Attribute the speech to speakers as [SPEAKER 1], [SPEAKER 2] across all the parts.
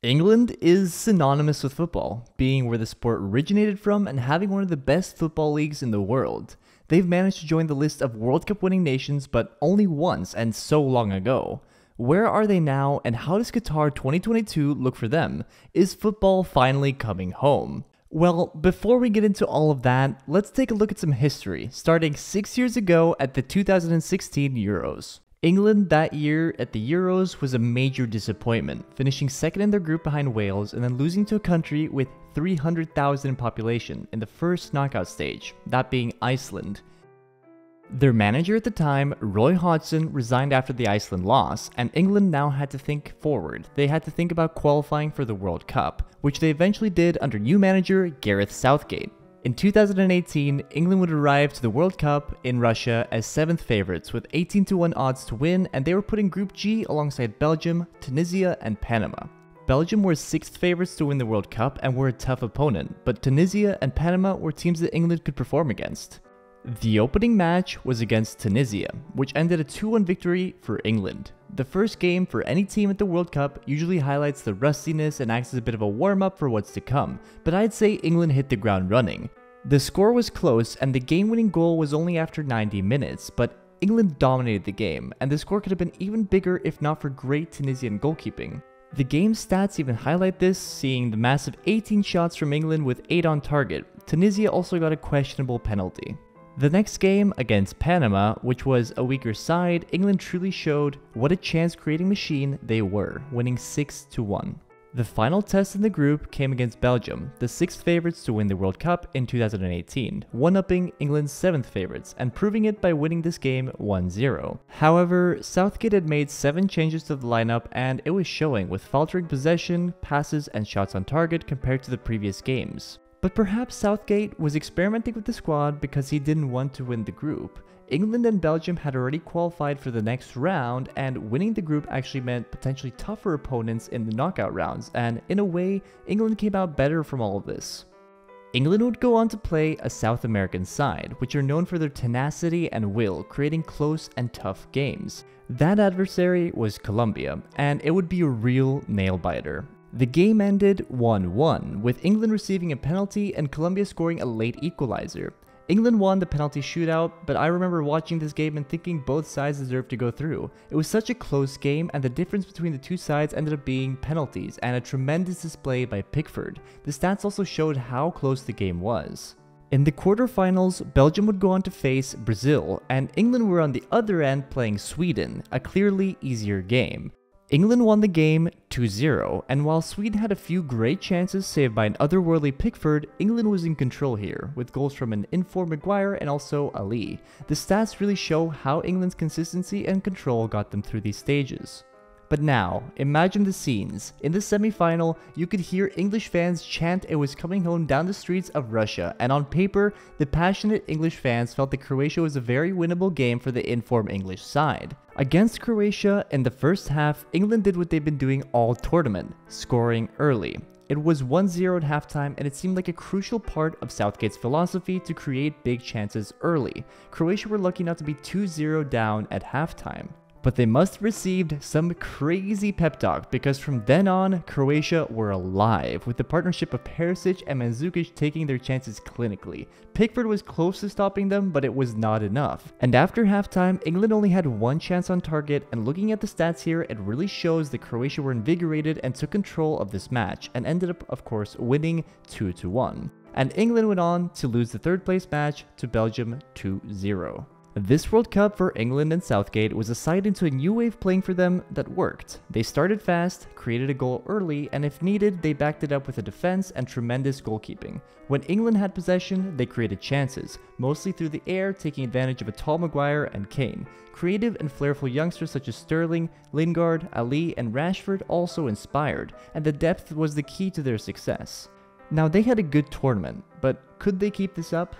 [SPEAKER 1] England is synonymous with football, being where the sport originated from and having one of the best football leagues in the world. They've managed to join the list of World Cup winning nations, but only once and so long ago. Where are they now, and how does Qatar 2022 look for them? Is football finally coming home? Well, before we get into all of that, let's take a look at some history, starting 6 years ago at the 2016 Euros. England that year at the Euros was a major disappointment, finishing second in their group behind Wales and then losing to a country with 300,000 in population in the first knockout stage, that being Iceland. Their manager at the time, Roy Hodgson, resigned after the Iceland loss, and England now had to think forward. They had to think about qualifying for the World Cup, which they eventually did under new manager Gareth Southgate. In 2018, England would arrive to the World Cup in Russia as 7th favorites with 18-1 odds to win, and they were put in Group G alongside Belgium, Tunisia, and Panama. Belgium were 6th favorites to win the World Cup and were a tough opponent, but Tunisia and Panama were teams that England could perform against. The opening match was against Tunisia, which ended a 2-1 victory for England. The first game for any team at the World Cup usually highlights the rustiness and acts as a bit of a warm-up for what's to come, but I'd say England hit the ground running. The score was close and the game-winning goal was only after 90 minutes, but England dominated the game, and the score could have been even bigger if not for great Tunisian goalkeeping. The game's stats even highlight this, seeing the massive 18 shots from England with 8 on target. Tunisia also got a questionable penalty. The next game, against Panama, which was a weaker side, England truly showed what a chance-creating machine they were, winning 6-1. The final test in the group came against Belgium, the 6th favorites to win the World Cup in 2018, one-upping England's 7th favorites and proving it by winning this game 1-0. However, Southgate had made 7 changes to the lineup and it was showing with faltering possession, passes, and shots on target compared to the previous games. But perhaps Southgate was experimenting with the squad because he didn't want to win the group. England and Belgium had already qualified for the next round, and winning the group actually meant potentially tougher opponents in the knockout rounds, and in a way, England came out better from all of this. England would go on to play a South American side, which are known for their tenacity and will, creating close and tough games. That adversary was Colombia, and it would be a real nail-biter. The game ended 1-1, with England receiving a penalty and Colombia scoring a late equalizer. England won the penalty shootout, but I remember watching this game and thinking both sides deserved to go through. It was such a close game, and the difference between the two sides ended up being penalties and a tremendous display by Pickford. The stats also showed how close the game was. In the quarterfinals, Belgium would go on to face Brazil, and England were on the other end playing Sweden, a clearly easier game. England won the game 2-0, and while Sweden had a few great chances saved by an otherworldly Pickford, England was in control here, with goals from an informed Maguire and also Ali. The stats really show how England's consistency and control got them through these stages. But now, imagine the scenes. In the semi-final, you could hear English fans chant "It was coming home" down the streets of Russia, and on paper, the passionate English fans felt that Croatia was a very winnable game for the informed English side. Against Croatia, in the first half, England did what they've been doing all tournament, scoring early. It was 1-0 at halftime, and it seemed like a crucial part of Southgate's philosophy to create big chances early. Croatia were lucky not to be 2-0 down at halftime. But they must have received some crazy pep talk, because from then on, Croatia were alive, with the partnership of Perisic and Mandzukic taking their chances clinically. Pickford was close to stopping them, but it was not enough. And after halftime, England only had 1 chance on target, and looking at the stats here, it really shows that Croatia were invigorated and took control of this match, and ended up, of course, winning 2-1. And England went on to lose the 3rd place match to Belgium 2-0. This World Cup for England and Southgate was a sight into a new wave playing for them that worked. They started fast, created a goal early, and if needed, they backed it up with a defense and tremendous goalkeeping. When England had possession, they created chances, mostly through the air, taking advantage of a tall Maguire and Kane. Creative and flairful youngsters such as Sterling, Lingard, Ali, and Rashford also inspired, and the depth was the key to their success. Now, they had a good tournament, but could they keep this up?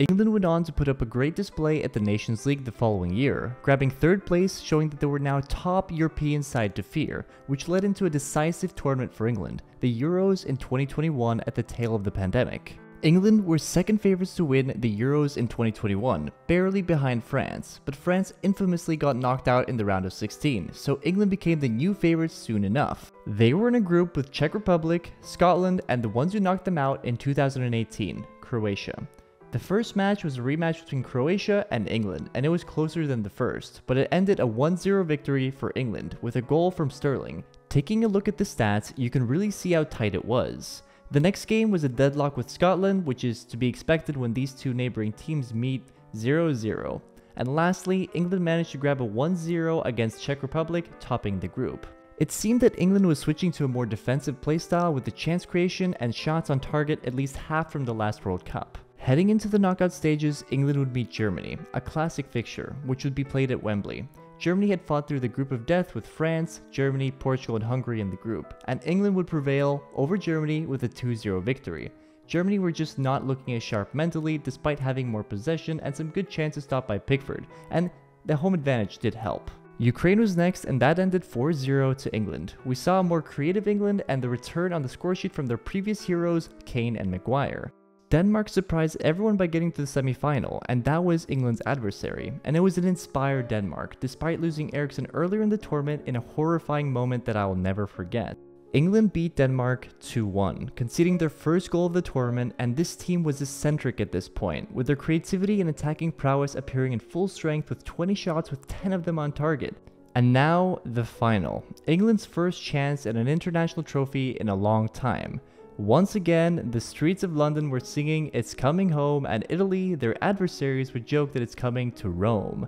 [SPEAKER 1] England went on to put up a great display at the Nations League the following year, grabbing 3rd place, showing that they were now top European side to fear, which led into a decisive tournament for England, the Euros in 2021 at the tail of the pandemic. England were second favorites to win the Euros in 2021, barely behind France, but France infamously got knocked out in the round of 16, so England became the new favorites soon enough. They were in a group with Czech Republic, Scotland, and the ones who knocked them out in 2018, Croatia. The first match was a rematch between Croatia and England, and it was closer than the first, but it ended a 1-0 victory for England, with a goal from Sterling. Taking a look at the stats, you can really see how tight it was. The next game was a deadlock with Scotland, which is to be expected when these two neighboring teams meet, 0-0. And lastly, England managed to grab a 1-0 against Czech Republic, topping the group. It seemed that England was switching to a more defensive playstyle with the chance creation and shots on target at least half from the last World Cup. Heading into the knockout stages, England would meet Germany, a classic fixture, which would be played at Wembley. Germany had fought through the group of death with France, Germany, Portugal, and Hungary in the group, and England would prevail over Germany with a 2-0 victory. Germany were just not looking as sharp mentally despite having more possession and some good chances stopped by Pickford, and the home advantage did help. Ukraine was next, and that ended 4-0 to England. We saw a more creative England and the return on the scoresheet from their previous heroes, Kane and Maguire. Denmark surprised everyone by getting to the semi-final, and that was England's adversary, and it was an inspired Denmark, despite losing Eriksen earlier in the tournament in a horrifying moment that I will never forget. England beat Denmark 2-1, conceding their first goal of the tournament, and this team was eccentric at this point, with their creativity and attacking prowess appearing in full strength with 20 shots with 10 of them on target. And now, the final. England's first chance at an international trophy in a long time. Once again, the streets of London were singing "It's Coming Home," and Italy, their adversaries, would joke that it's coming to Rome.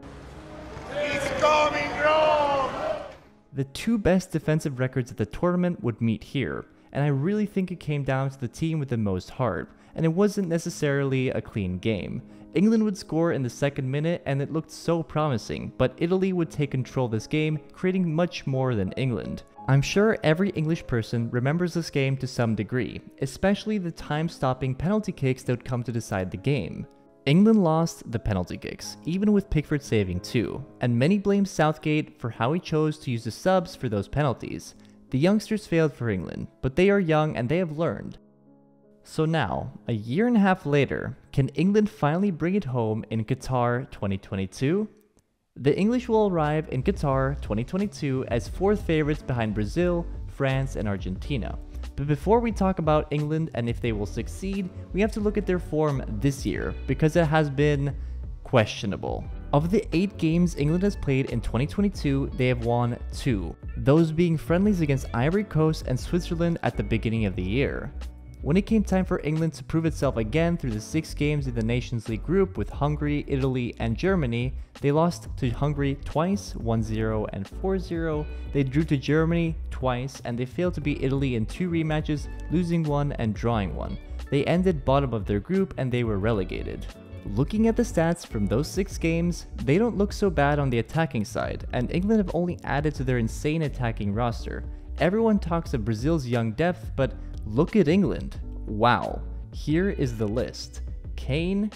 [SPEAKER 1] It's coming Rome! The two best defensive records at the tournament would meet here, and I really think it came down to the team with the most heart, and it wasn't necessarily a clean game. England would score in the second minute, and it looked so promising, but Italy would take control of this game, creating much more than England. I'm sure every English person remembers this game to some degree, especially the time-stopping penalty kicks that would come to decide the game. England lost the penalty kicks, even with Pickford saving two, and many blame Southgate for how he chose to use the subs for those penalties. The youngsters failed for England, but they are young and they have learned. So now, a year and a half later, can England finally bring it home in Qatar 2022? The English will arrive in Qatar 2022 as fourth favorites behind Brazil, France, and Argentina. But before we talk about England and if they will succeed, we have to look at their form this year, because it has been questionable. Of the 8 games England has played in 2022, they have won 2, those being friendlies against Ivory Coast and Switzerland at the beginning of the year. When it came time for England to prove itself again through the 6 games in the Nations League group with Hungary, Italy, and Germany, they lost to Hungary twice, 1-0 and 4-0, they drew to Germany twice, and they failed to beat Italy in 2 rematches, losing 1 and drawing 1. They ended bottom of their group and they were relegated. Looking at the stats from those 6 games, they don't look so bad on the attacking side, and England have only added to their insane attacking roster. Everyone talks of Brazil's young depth, but look at England. Wow. Here is the list. Kane,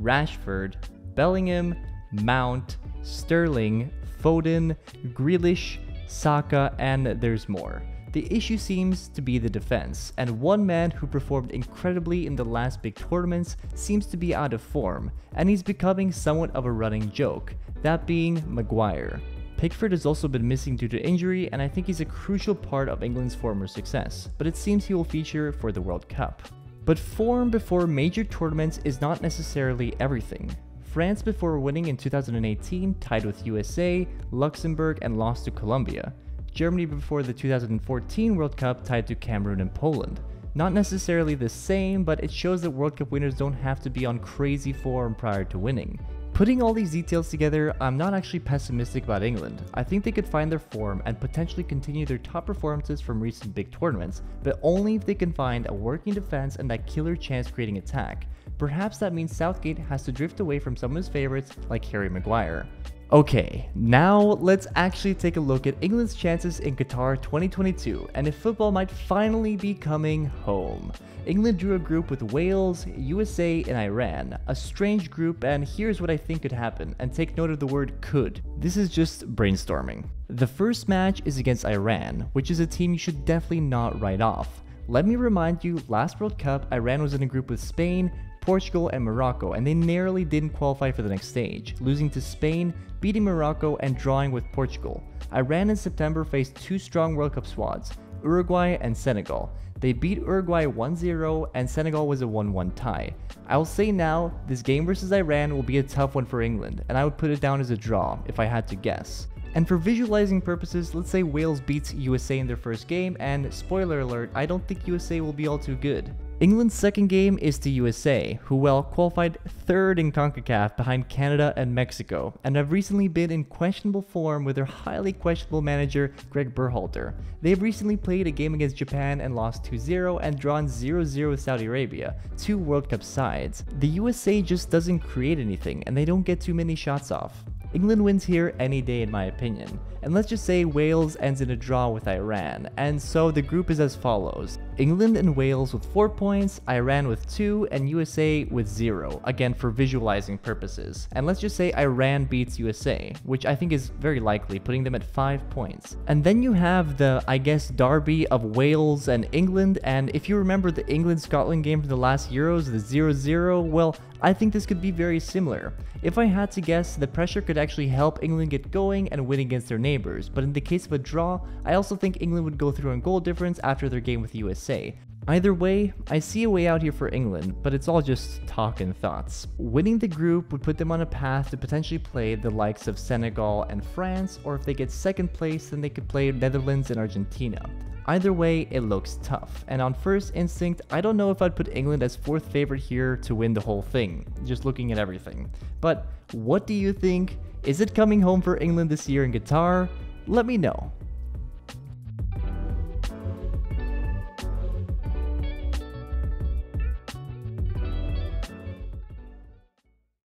[SPEAKER 1] Rashford, Bellingham, Mount, Sterling, Foden, Grealish, Saka, and there's more. The issue seems to be the defense, and one man who performed incredibly in the last big tournaments seems to be out of form, and he's becoming somewhat of a running joke, that being Maguire. Pickford has also been missing due to injury, and I think he's a crucial part of England's former success, but it seems he will feature for the World Cup. But form before major tournaments is not necessarily everything. France before winning in 2018 tied with USA, Luxembourg, and lost to Colombia. Germany before the 2014 World Cup tied to Cameroon and Poland. Not necessarily the same, but it shows that World Cup winners don't have to be on crazy form prior to winning. Putting all these details together, I'm not actually pessimistic about England. I think they could find their form and potentially continue their top performances from recent big tournaments, but only if they can find a working defense and that killer chance creating attack. Perhaps that means Southgate has to drift away from some of his favorites like Harry Maguire. Okay, now let's actually take a look at England's chances in Qatar 2022 and if football might finally be coming home. England drew a group with Wales, USA, and Iran, a strange group, and here's what I think could happen, and take note of the word could. This is just brainstorming. The first match is against Iran, which is a team you should definitely not write off. Let me remind you, last World Cup, Iran was in a group with Spain, Portugal, and Morocco, and they narrowly didn't qualify for the next stage, losing to Spain, beating Morocco, and drawing with Portugal. Iran in September faced two strong World Cup squads, Uruguay and Senegal. They beat Uruguay 1-0 and Senegal was a 1-1 tie. I will say now, this game versus Iran will be a tough one for England, and I would put it down as a draw if I had to guess. And for visualizing purposes, let's say Wales beats USA in their first game, and spoiler alert, I don't think USA will be all too good. England's second game is to USA, who qualified third in CONCACAF behind Canada and Mexico, and have recently been in questionable form with their highly questionable manager, Greg Berhalter. They have recently played a game against Japan and lost 2-0 and drawn 0-0 with Saudi Arabia, two World Cup sides. The USA just doesn't create anything, and they don't get too many shots off. England wins here any day in my opinion, and let's just say Wales ends in a draw with Iran, and so the group is as follows. England and Wales with 4 points, Iran with 2, and USA with 0, again for visualizing purposes. And let's just say Iran beats USA, which I think is very likely, putting them at 5 points. And then you have the, I guess, derby of Wales and England, and if you remember the England-Scotland game from the last Euros, the 0-0, well, I think this could be very similar. If I had to guess, the pressure could actually help England get going and win against their neighbors, but in the case of a draw, I also think England would go through on goal difference after their game with USA. Either way, I see a way out here for England, but it's all just talk and thoughts. Winning the group would put them on a path to potentially play the likes of Senegal and France, or if they get second place, then they could play Netherlands and Argentina. Either way, it looks tough, and on first instinct, I don't know if I'd put England as fourth favorite here to win the whole thing, just looking at everything. But what do you think? Is it coming home for England this year in Qatar? Let me know.